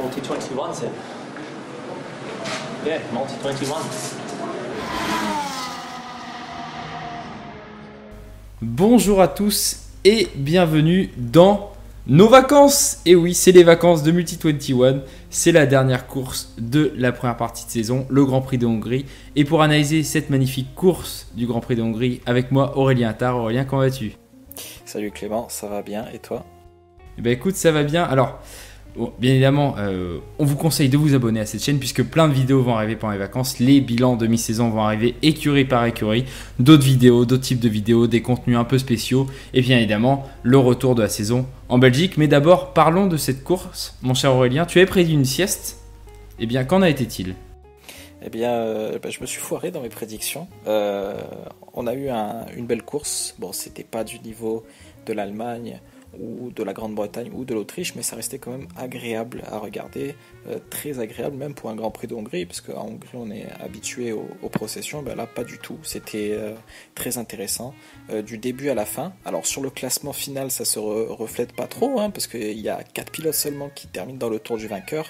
Multi-21, c'est... Yeah, Multi-21. Bonjour à tous et bienvenue dans nos vacances. Et oui, c'est les vacances de Multi-21. C'est la dernière course de la première partie de saison, le Grand Prix de Hongrie. Et pour analyser cette magnifique course du Grand Prix de Hongrie, avec moi Aurélien Attard. Aurélien, comment vas-tu ? Salut Clément, ça va bien et toi ? Eh bien écoute, ça va bien. Alors, bien évidemment, on vous conseille de vous abonner à cette chaîne puisque plein de vidéos vont arriver pendant les vacances. Les bilans de mi-saison vont arriver écurie par écurie. D'autres vidéos, d'autres types de vidéos, des contenus un peu spéciaux. Et bien évidemment, le retour de la saison en Belgique. Mais d'abord, parlons de cette course. Mon cher Aurélien, tu avais prédit une sieste. Eh bien, qu'en a été-il ? Eh bien, je me suis foiré dans mes prédictions. On a eu une belle course. Bon, c'était pas du niveau de l'Allemagne ou de la Grande-Bretagne ou de l'Autriche, mais ça restait quand même agréable à regarder, très agréable même pour un Grand Prix de Hongrie, parce qu'en Hongrie on est habitué aux processions, ben là pas du tout, c'était très intéressant, du début à la fin. Alors sur le classement final ça se reflète pas trop, parce qu'il y a 4 pilotes seulement qui terminent dans le tour du vainqueur,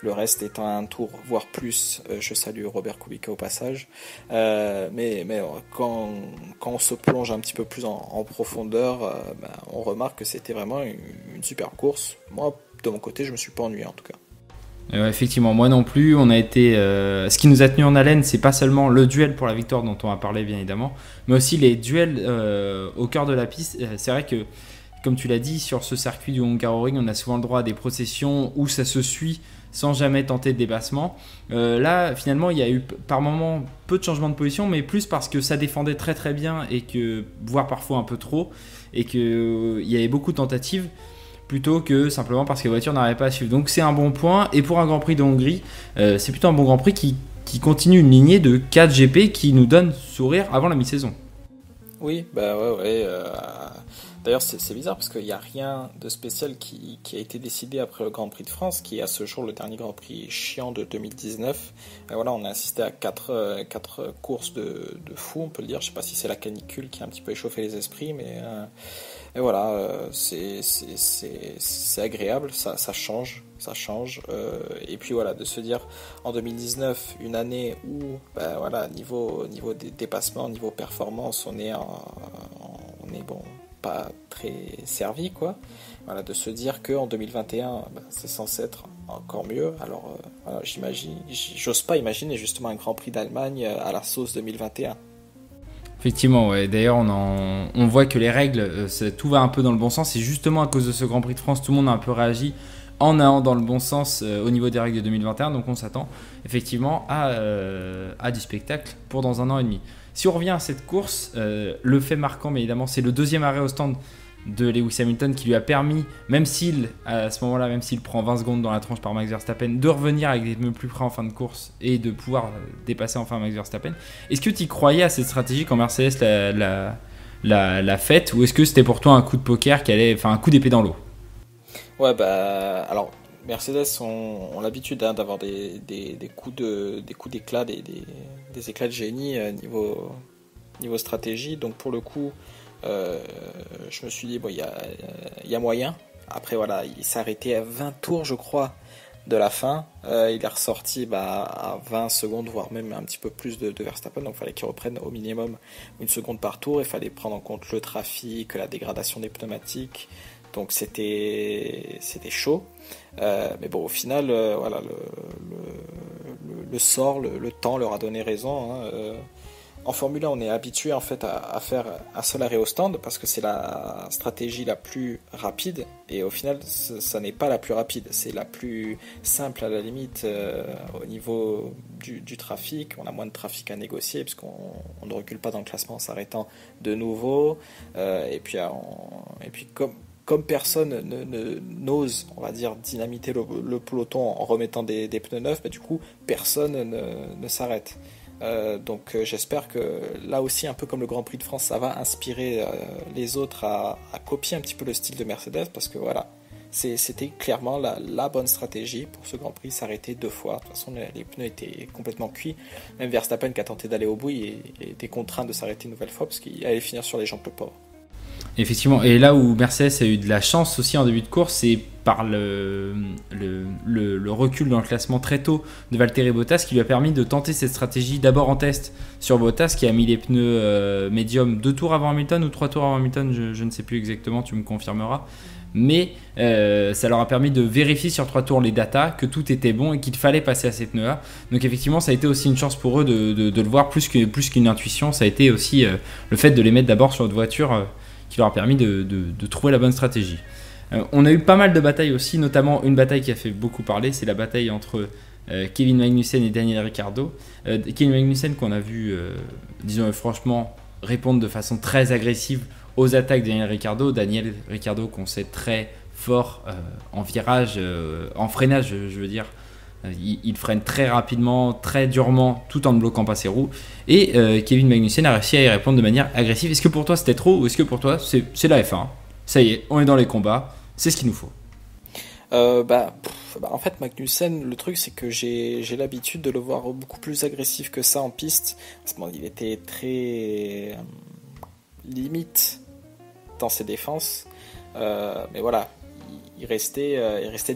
le reste étant un tour voire plus. Je salue Robert Kubica au passage, mais quand on se plonge un petit peu plus en profondeur, on remarque que c'était vraiment une super course. Moi, de mon côté, je me suis pas ennuyé en tout cas. Effectivement, moi non plus. On a été. Ce qui nous a tenu en haleine, c'est pas seulement le duel pour la victoire dont on va parler bien évidemment, mais aussi les duels au cœur de la piste. C'est vrai que, comme tu l'as dit, sur ce circuit du Hungaroring, on a souvent le droit à des processions où ça se suit sans jamais tenter de dépassement. Là, finalement, il y a eu par moments peu de changements de position, mais plus parce que ça défendait très très bien et que, voire parfois un peu trop, et qu'il y avait beaucoup de tentatives plutôt que simplement parce que la voiture n'arrivait pas à suivre. Donc c'est un bon point, et pour un Grand Prix de Hongrie, c'est plutôt un bon Grand Prix qui continue une lignée de 4 GP qui nous donne sourire avant la mi-saison. Oui, ouais. D'ailleurs, c'est bizarre parce qu'il n'y a rien de spécial qui a été décidé après le Grand Prix de France, qui est à ce jour le dernier Grand Prix chiant de 2019. Et voilà, on a assisté à 4 courses de fou, on peut le dire. Je ne sais pas si c'est la canicule qui a un petit peu échauffé les esprits, mais et voilà, c'est agréable, ça change. Et puis voilà, de se dire en 2019, une année où niveau dépassement, niveau performance, on est bon, pas très servi quoi. Voilà, de se dire que en 2021 c'est censé être encore mieux. Alors j'ose pas imaginer justement un Grand Prix d'Allemagne à la sauce 2021. Effectivement, ouais. D'ailleurs, on voit que les règles, tout va un peu dans le bon sens. Et justement, à cause de ce Grand Prix de France, tout le monde a un peu réagi en allant dans le bon sens au niveau des règles de 2021. Donc, on s'attend effectivement à du spectacle pour dans un an et demi. Si on revient à cette course, le fait marquant, mais évidemment, c'est le deuxième arrêt au stand de Lewis Hamilton qui lui a permis, même s'il prend 20 secondes dans la tranche par Max Verstappen, de revenir avec des pneus plus près en fin de course et de pouvoir dépasser enfin Max Verstappen. Est-ce que tu y croyais à cette stratégie quand Mercedes l'a faite, ou est-ce que c'était pour toi un coup de poker un coup d'épée dans l'eau ? Ouais, alors Mercedes ont l'habitude d'avoir des coups d'éclat, des éclats de génie niveau stratégie. Donc pour le coup, je me suis dit il y a moyen. Après voilà, il s'est arrêté à 20 tours je crois de la fin. Il est ressorti à 20 secondes voire même un petit peu plus de Verstappen. Donc il fallait qu'il reprenne au minimum une seconde par tour. Il fallait prendre en compte le trafic, la dégradation des pneumatiques. Donc c'était chaud, mais bon au final le sort, le temps leur a donné raison. En Formule 1 on est habitué en fait à faire un seul arrêt au stand parce que c'est la stratégie la plus rapide, et au final ça n'est pas la plus rapide, c'est la plus simple à la limite au niveau du trafic. On a moins de trafic à négocier puisqu'on ne recule pas dans le classement en s'arrêtant de nouveau, et puis comme personne n'ose, on va dire, dynamiter le peloton en remettant des pneus neufs, du coup, personne ne s'arrête. Donc j'espère que là aussi, un peu comme le Grand Prix de France, ça va inspirer les autres à copier un petit peu le style de Mercedes, parce que voilà, c'était clairement la bonne stratégie pour ce Grand Prix, s'arrêter 2 fois. De toute façon, les pneus étaient complètement cuits. Même Verstappen qui a tenté d'aller au bout, il était contraint de s'arrêter une nouvelle fois parce qu'il allait finir sur les jambes le pauvre. Effectivement, et là où Mercedes a eu de la chance aussi en début de course, c'est par le recul dans le classement très tôt de Valtteri Bottas qui lui a permis de tenter cette stratégie d'abord en test sur Bottas qui a mis les pneus médium 2 tours avant Hamilton ou 3 tours avant Hamilton, je ne sais plus exactement, tu me confirmeras. Mais ça leur a permis de vérifier sur 3 tours les datas, que tout était bon et qu'il fallait passer à ces pneus-là. Donc effectivement, ça a été aussi une chance pour eux de le voir plus qu'une intuition. Ça a été aussi le fait de les mettre d'abord sur notre voiture qui leur a permis de trouver la bonne stratégie. On a eu pas mal de batailles aussi, notamment une bataille qui a fait beaucoup parler, c'est la bataille entre Kevin Magnussen et Daniel Ricciardo. Kevin Magnussen qu'on a vu, disons franchement, répondre de façon très agressive aux attaques de Daniel Ricciardo. Daniel Ricciardo qu'on sait très fort en virage, en freinage je veux dire. Il freine très rapidement, très durement, tout en ne bloquant pas ses roues. Et Kevin Magnussen a réussi à y répondre de manière agressive. Est-ce que pour toi c'était trop ou est-ce que pour toi c'est la F1 ? Ça y est, on est dans les combats, c'est ce qu'il nous faut. En fait, Magnussen, le truc c'est que j'ai l'habitude de le voir beaucoup plus agressif que ça en piste. Parce qu'il était très limite dans ses défenses. Mais voilà, il restait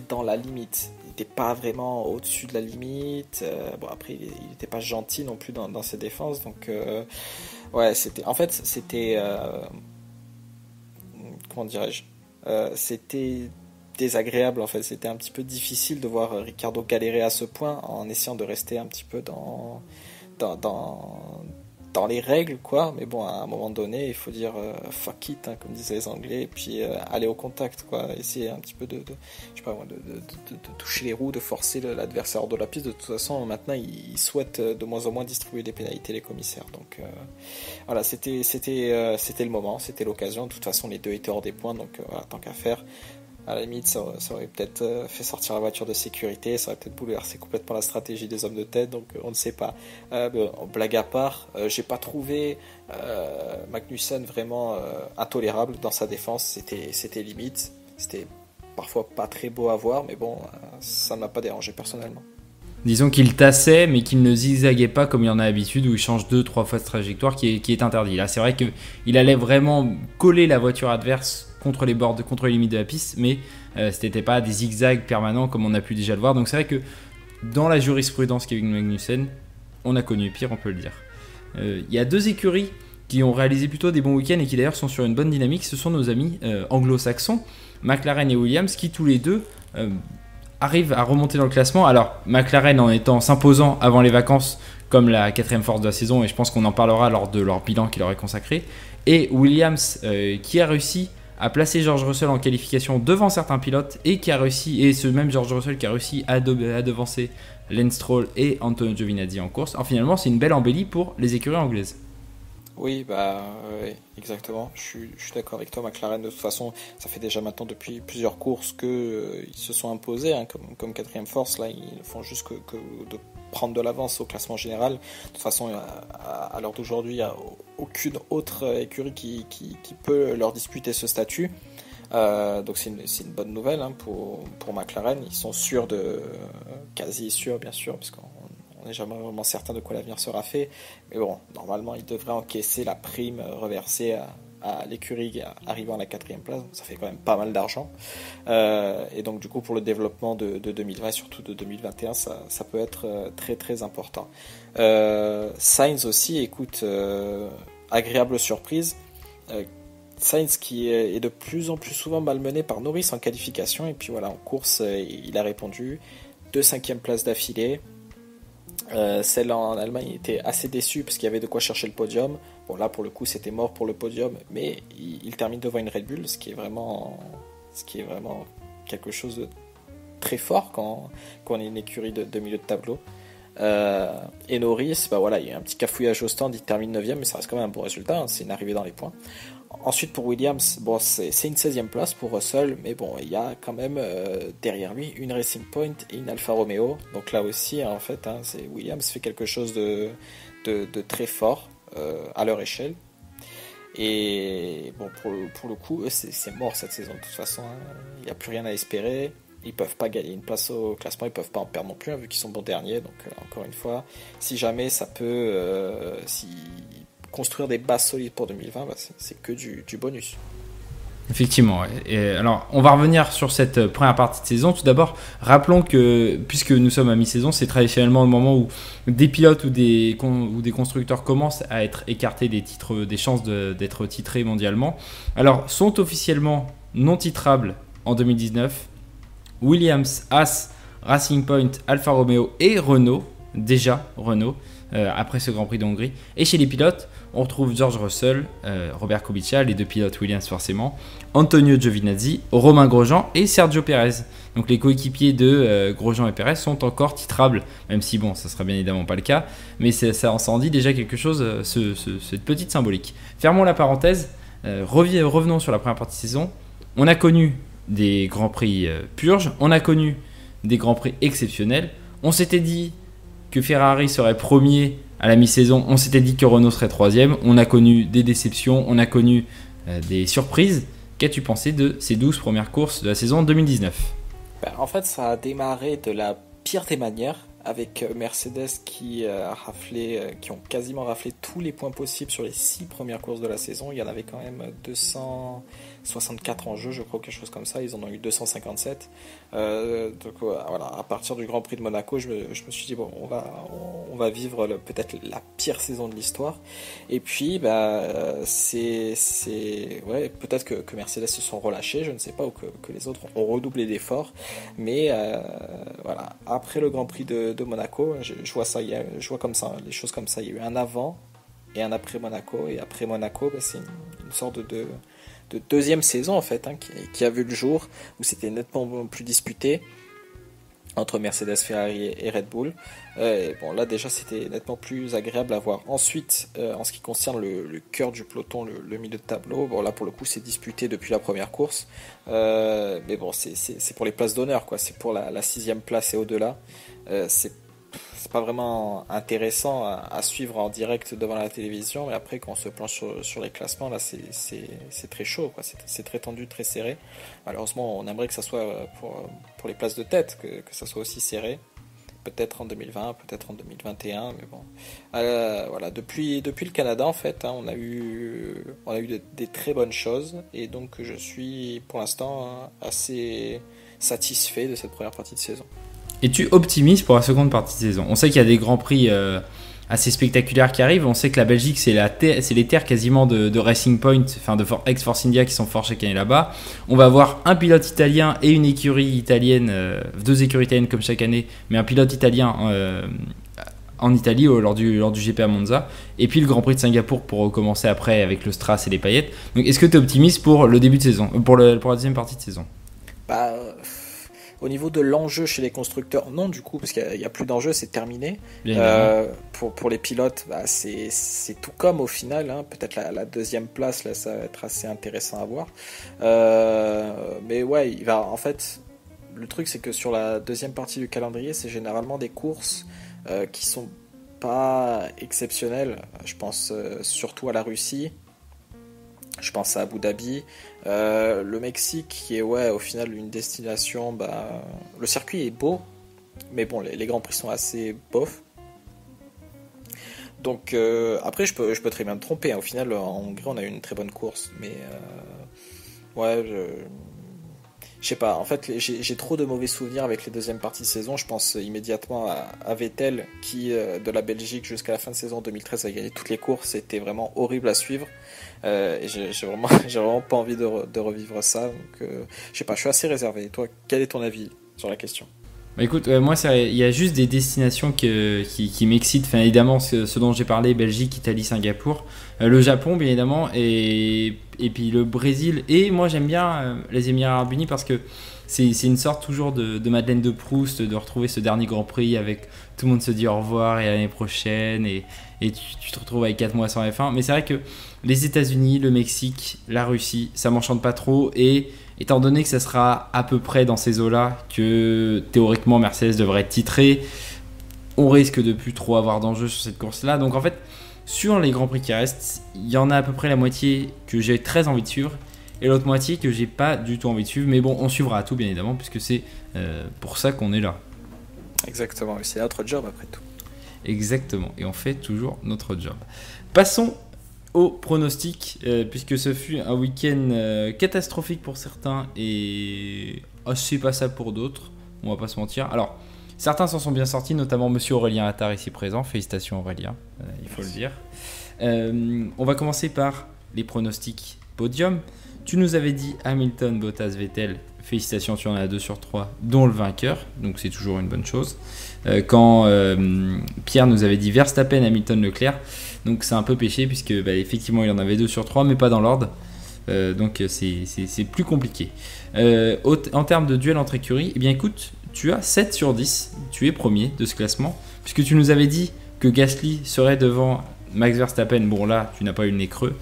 dans la limite. Il n'était pas vraiment au-dessus de la limite. Après, il n'était pas gentil non plus dans ses défenses. Donc, c'était comment dirais-je, c'était désagréable en fait. C'était un petit peu difficile de voir Ricciardo galérer à ce point en essayant de rester un petit peu dans les règles, quoi. Mais bon, à un moment donné, il faut dire fuck it, hein, comme disaient les Anglais, et puis aller au contact, quoi. Essayer un petit peu de toucher les roues, de forcer l'adversaire hors de la piste. De toute façon, maintenant, ils souhaitent de moins en moins distribuer des pénalités, les commissaires. Donc voilà, c'était le moment, c'était l'occasion. De toute façon, les deux étaient hors des points, donc voilà, tant qu'à faire. À la limite, ça aurait peut-être fait sortir la voiture de sécurité, ça aurait peut-être bouleversé complètement la stratégie des hommes de tête, donc on ne sait pas. Blague à part, j'ai pas trouvé Magnussen vraiment intolérable dans sa défense, c'était limite, c'était parfois pas très beau à voir, mais bon, ça ne m'a pas dérangé personnellement. Disons qu'il tassait, mais qu'il ne zigzaguait pas comme il y en a l'habitude, où il change 2-3 fois de trajectoire, qui est interdit. Là, c'est vrai qu'il allait vraiment coller la voiture adverse contre les bords, contre les limites de la piste, mais ce n'était pas des zigzags permanents comme on a pu déjà le voir. Donc c'est vrai que dans la jurisprudence Kevin Magnussen, on a connu pire, on peut le dire. Il y a deux écuries qui ont réalisé plutôt des bons week-ends et qui d'ailleurs sont sur une bonne dynamique. Ce sont nos amis anglo-saxons, McLaren et Williams, qui tous les deux arrivent à remonter dans le classement. Alors McLaren en étant s'imposant avant les vacances comme la 4ème force de la saison, et je pense qu'on en parlera lors de leur bilan qui leur est consacré, et Williams qui a réussi à placer George Russell en qualification devant certains pilotes et ce même George Russell qui a réussi à devancer Lance Stroll et Antonio Giovinazzi en course. Alors finalement, c'est une belle embellie pour les écuries anglaises. Oui, exactement. Je suis d'accord avec toi. McLaren, de toute façon, ça fait déjà maintenant depuis plusieurs courses qu'ils se sont imposés comme 4ème force. Là, ils ne font juste que de prendre de l'avance au classement général. De toute façon, à l'heure d'aujourd'hui, il n'y a aucune autre écurie qui peut leur disputer ce statut. Donc c'est une bonne nouvelle pour McLaren. Ils sont sûrs quasi sûrs, bien sûr, parce qu'on n'est jamais vraiment certain de quoi l'avenir sera fait. Mais bon, normalement, ils devraient encaisser la prime reversée à l'écurie arrivant à la 4ème place. Ça fait quand même pas mal d'argent. Et donc, du coup, pour le développement de 2020 et surtout de 2021, ça peut être très, très important. Sainz aussi, écoute, agréable surprise. Sainz qui est de plus en plus souvent malmené par Norris en qualification. Et puis voilà, en course, il a répondu. 2 5e places d'affilée. Celle en Allemagne était assez déçue parce qu'il y avait de quoi chercher le podium. Bon là pour le coup c'était mort pour le podium, mais il termine devant une Red Bull, ce qui est vraiment quelque chose de très fort quand on est une écurie de milieu de tableau. Et Norris, il y a un petit cafouillage au stand, il termine 9ème, mais ça reste quand même un bon résultat, hein, c'est une arrivée dans les points. Ensuite pour Williams, c'est une 16e place pour Russell, mais bon, il y a quand même derrière lui une Racing Point et une Alfa Romeo. Donc là aussi, en fait, Williams fait quelque chose de très fort à leur échelle. Et bon, pour le coup, c'est mort cette saison de toute façon. Il n'y a plus rien à espérer. Ils peuvent pas gagner une place au classement, ils peuvent pas en perdre non plus, vu qu'ils sont bons derniers. Donc encore une fois, si jamais ça peut, construire des bases solides pour 2020, c'est que du bonus. Effectivement. Ouais. Et alors, on va revenir sur cette première partie de saison. Tout d'abord, rappelons que, puisque nous sommes à mi-saison, c'est traditionnellement le moment où des pilotes ou des constructeurs commencent à être écartés des chances d'être titrés mondialement. Alors, sont officiellement non titrables en 2019 Williams, Haas, Racing Point, Alfa Romeo et Renault, déjà Renault, après ce Grand Prix de Hongrie. Et chez les pilotes, on retrouve George Russell, Robert Kubica, les deux pilotes Williams forcément, Antonio Giovinazzi, Romain Grosjean et Sergio Pérez. Donc les coéquipiers de Grosjean et Pérez sont encore titrables, même si bon, ça sera bien évidemment pas le cas, mais ça en dit déjà quelque chose, cette petite symbolique. Fermons la parenthèse, revenons sur la première partie de saison. On a connu des Grands Prix purges, on a connu des Grands Prix exceptionnels. On s'était dit que Ferrari serait premier à la mi-saison, on s'était dit que Renault serait troisième. On a connu des déceptions, on a connu des surprises. Qu'as-tu pensé de ces 12 premières courses de la saison 2019 ? En fait, ça a démarré de la pire des manières, avec Mercedes qui ont quasiment raflé tous les points possibles sur les 6 premières courses de la saison. Il y en avait quand même 264 en jeu, je crois, quelque chose comme ça. Ils en ont eu 257. Donc voilà, à partir du Grand Prix de Monaco, je me suis dit, bon, on va vivre peut-être la pire saison de l'histoire. Et puis, ouais, peut-être que Mercedes se sont relâchés, je ne sais pas, ou que les autres ont redoublé d'efforts. Mais voilà, après le Grand Prix de Monaco, je vois ça, je vois comme ça, les choses comme ça. Il y a eu un avant et un après Monaco. Et après Monaco, c'est une sorte de deuxième saison en fait, qui a vu le jour, où c'était nettement plus disputé entre Mercedes, Ferrari et Red Bull. Bon, là déjà c'était nettement plus agréable à voir. Ensuite, en ce qui concerne le cœur du peloton, le milieu de tableau, bon là pour le coup c'est disputé depuis la première course, mais bon c'est pour les places d'honneur, quoi. C'est pour la 6e place et au-delà. C'est pas vraiment intéressant à suivre en direct devant la télévision, mais après quand on se planche sur les classements, là c'est très chaud, quoi. C'est très tendu, très serré. Malheureusement on aimerait que ça soit pour les places de tête, que ça soit aussi serré, peut-être en 2020, peut-être en 2021, mais bon, voilà, depuis le Canada en fait, on a eu des très bonnes choses, et donc je suis pour l'instant assez satisfait de cette première partie de saison. Es-tu optimiste pour la seconde partie de saison ? On sait qu'il y a des grands prix assez spectaculaires qui arrivent. On sait que la Belgique, c'est les terres quasiment de Racing Point, enfin de ex-Force India qui sont fort chaque année là-bas. On va avoir un pilote italien et une écurie italienne, 2 écuries italiennes comme chaque année, mais un pilote italien en Italie lors du GP à Monza. Et puis le Grand Prix de Singapour pour recommencer après avec le Strass et les paillettes. Donc est-ce que tu es optimiste pour le début de saison, pour la deuxième partie de saison ? Au niveau de l'enjeu chez les constructeurs, non, du coup, parce qu'il n'y a plus d'enjeu, c'est terminé. Pour les pilotes, c'est tout comme au final, peut-être la deuxième place, là, ça va être assez intéressant à voir. Mais ouais, en fait, le truc, c'est que sur la deuxième partie du calendrier, c'est généralement des courses qui sont pas exceptionnelles. Je pense surtout à la Russie. Je pense à Abu Dhabi, le Mexique qui est au final une destination, le circuit est beau, mais bon les grands prix sont assez bof. Donc après je peux très bien me tromper, au final en Hongrie on a eu une très bonne course, mais je sais pas, en fait j'ai trop de mauvais souvenirs avec les deuxièmes parties de saison. Je pense immédiatement à Vettel qui de la Belgique jusqu'à la fin de saison 2013 a gagné toutes les courses, c'était vraiment horrible à suivre. Et j'ai vraiment pas envie de revivre ça, donc je sais pas, je suis assez réservé. Et toi, quel est ton avis sur la question ? Écoute, moi il y a juste des destinations qui m'excitent, enfin, évidemment ce dont j'ai parlé, Belgique, Italie, Singapour, le Japon bien évidemment, et puis le Brésil, et moi j'aime bien les Émirats Arabes Unis parce que c'est une sorte toujours de Madeleine de Proust, de retrouver ce dernier Grand Prix avec tout le monde se dit au revoir et à l'année prochaine, et tu te retrouves avec 4 mois sans F1. Mais c'est vrai que les États-Unis, le Mexique, la Russie, ça m'enchante pas trop, et étant donné que ça sera à peu près dans ces eaux-là que théoriquement Mercedes devrait être titré, on risque de plus trop avoir d'enjeux sur cette course-là. Donc en fait, sur les Grands Prix qui restent, il y en a à peu près la moitié que j'ai très envie de suivre, et l'autre moitié que j'ai pas du tout envie de suivre. Mais bon, on suivra tout bien évidemment, puisque c'est pour ça qu'on est là. Exactement, c'est notre job après tout. Exactement, et on fait toujours notre job. Passons au pronostic, puisque ce fut un week-end catastrophique pour certains et assez passable pour d'autres, on va pas se mentir. Alors, certains s'en sont bien sortis, notamment Monsieur Aurélien Attard ici présent. Félicitations Aurélien, il faut le dire. On va commencer par les pronostics podium. Tu nous avais dit Hamilton, Bottas, Vettel. Félicitations, tu en as 2 sur 3, dont le vainqueur, donc c'est toujours une bonne chose. Quand Pierre nous avait dit Verstappen, Hamilton, Leclerc, donc c'est un peu péché, puisque effectivement il en avait 2 sur 3, mais pas dans l'ordre. Donc c'est plus compliqué. En termes de duel entre écuries, eh bien écoute, tu as 7 sur 10, tu es premier de ce classement, puisque tu nous avais dit que Gasly serait devant Max Verstappen. Bon là, tu n'as pas eu le nez creux.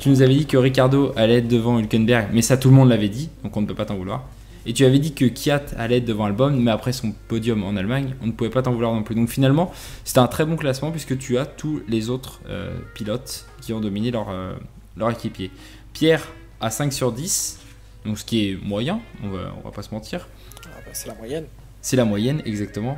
Tu nous avais dit que Ricciardo allait être devant Hülkenberg, mais ça tout le monde l'avait dit, donc on ne peut pas t'en vouloir. Et tu avais dit que Kvyat allait être devant Albon, mais après son podium en Allemagne, on ne pouvait pas t'en vouloir non plus. Donc finalement, c'était un très bon classement, puisque tu as tous les autres pilotes qui ont dominé leur équipier. Pierre a 5 sur 10, donc ce qui est moyen, on va pas se mentir. C'est la moyenne. C'est la moyenne, exactement.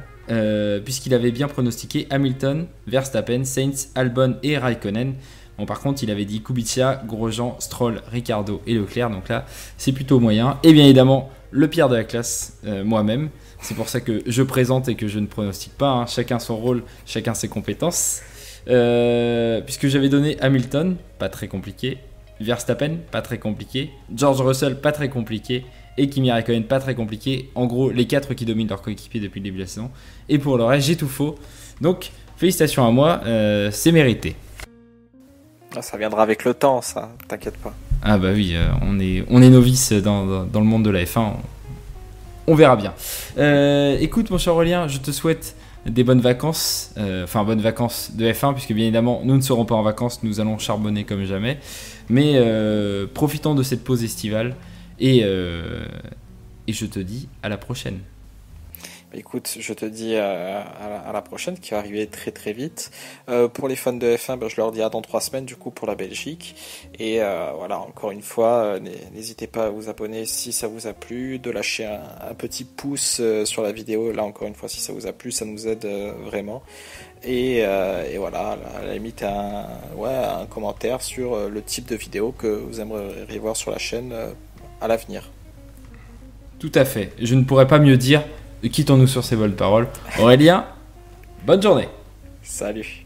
Puisqu'il avait bien pronostiqué Hamilton, Verstappen, Sainz, Albon et Raikkonen. Bon, par contre, il avait dit Kubica, Grosjean, Stroll, Ricciardo et Leclerc. Donc là, c'est plutôt moyen. Et bien évidemment, le pire de la classe, moi-même. C'est pour ça que je présente et que je ne pronostique pas. Hein. Chacun son rôle, chacun ses compétences. Puisque j'avais donné Hamilton, pas très compliqué. Verstappen, pas très compliqué. George Russell, pas très compliqué. Et Kimi Räikkönen, pas très compliqué. En gros, les 4 qui dominent leur coéquipier depuis le début de la saison. Et pour le reste, j'ai tout faux. Donc, félicitations à moi, c'est mérité. Ça viendra avec le temps, ça, t'inquiète pas. Ah bah oui, on est novice dans le monde de la F1, on verra bien. Écoute mon cher Aurélien, je te souhaite des bonnes vacances, bonnes vacances de F1, puisque bien évidemment nous ne serons pas en vacances, nous allons charbonner comme jamais, mais profitons de cette pause estivale et je te dis à la prochaine. Écoute, je te dis à la prochaine, qui va arriver très très vite. Pour les fans de F1, je leur dis à dans 3 semaines du coup pour la Belgique. Et voilà, encore une fois, n'hésitez pas à vous abonner si ça vous a plu, de lâcher un petit pouce sur la vidéo. Là encore une fois, si ça vous a plu, ça nous aide vraiment. Et voilà, à la limite un commentaire sur le type de vidéo que vous aimeriez voir sur la chaîne à l'avenir. Tout à fait, je ne pourrais pas mieux dire. Quittons-nous sur ces bonnes paroles. Aurélien, bonne journée. Salut.